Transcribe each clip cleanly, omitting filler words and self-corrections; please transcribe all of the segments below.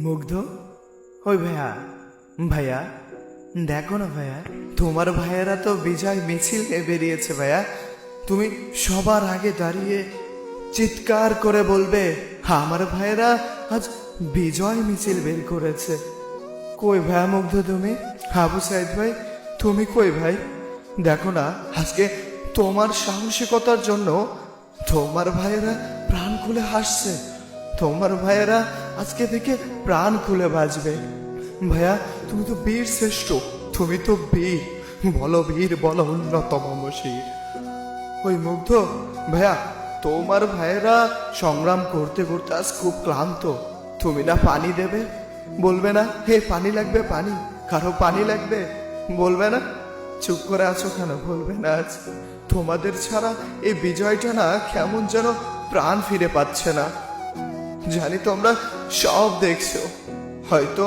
মুগ্ধ, ওই ভাইয়া, ভাইয়া দেখো না ভাইয়া, তোমার ভাইয়েরা তো বিজয় মিছিল নিয়ে বেরিয়েছে ভাইয়া। তুমি সবার আগে দাঁড়িয়ে চিৎকার করে বলবে আমার ভাইয়েরা আজ বিজয় মিছিল বের করেছে। কই ভাইয়া মুগ্ধ তুমি? আবু সাইদ ভাই তুমি কই ভাই? দেখো না, আজকে তোমার সাহসিকতার জন্য তোমার ভাইয়েরা প্রাণ খুলে হাসছে। তোমার ভাইয়েরা আজকে থেকে প্রাণ খুলে বাঁচবে। ভাইয়া তুমি তো বীর শ্রেষ্ঠ, তুমি তো বীর, বলো বীর, বলো অন্যতম মশির। ওই মুগ্ধ ভাইয়া, তোমার ভাইয়েরা সংগ্রাম করতে করতে আজ খুব ক্লান্ত। তুমি না পানি দেবে, বলবে না হে পানি লাগবে, পানি কারো পানি লাগবে, বলবে না? চুপ করে আছো কেন? বলবে না আজ? তোমাদের ছাড়া এই বিজয়টা না কেমন যেন প্রাণ ফিরে পাচ্ছে না। জানি তোমরা সব দেখছো, হয়তো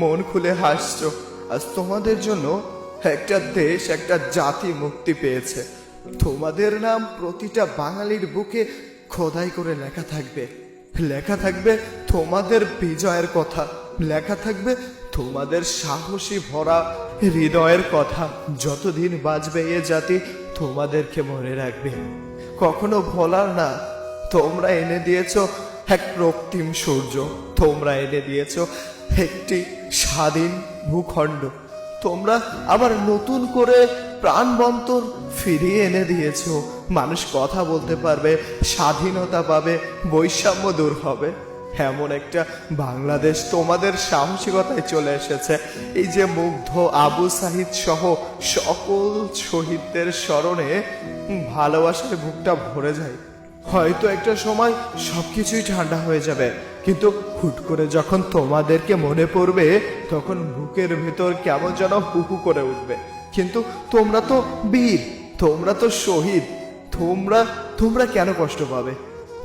মন খুলে হাসছো। আজ তোমাদের জন্য একটা দেশ, একটা জাতি মুক্তি পেয়েছে। তোমাদের নাম প্রতিটা বাঙালির বুকে খোদাই করে লেখা থাকবে। লেখা থাকবে তোমাদের বিজয়ের কথা, লেখা থাকবে তোমাদের সাহসী ভরা হৃদয়ের কথা। যতদিন বাঁচবে এ জাতি তোমাদেরকে মনে রাখবে, কখনো ভোলার না। তোমরা এনে দিয়েছো এক রক্তিম সূর্য, তোমরা এনে দিয়েছো একটি স্বাধীন ভূখণ্ড, তোমরা আবার নতুন করে প্রাণবন্তর ফিরিয়ে এনে দিয়েছো। মানুষ কথা বলতে পারবে, স্বাধীনতা পাবে, বৈষম্য দূর হবে। এমন একটা বাংলাদেশ তোমাদের সাহসিকতায় চলে এসেছে। এই যে মুগ্ধ, আবু সাহিদ সহ সকল শহীদদের স্মরণে ভালোবাসার বুকটা ভরে যায়। হয়তো একটা সময় সবকিছুই ঠান্ডা হয়ে যাবে, কিন্তু হুট করে যখন তোমাদেরকে মনে পড়বে তখন বুকের ভেতর কেমন যেন হুহু করে উঠবে। কিন্তু তোমরা তো বীর, তোমরা তো শহীদ, তোমরা কেন কষ্ট পাবে?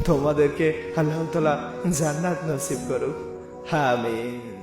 তোমাদেরকে আল্লাহ তাআলা জান্নাত নসিব করুক, আমিন।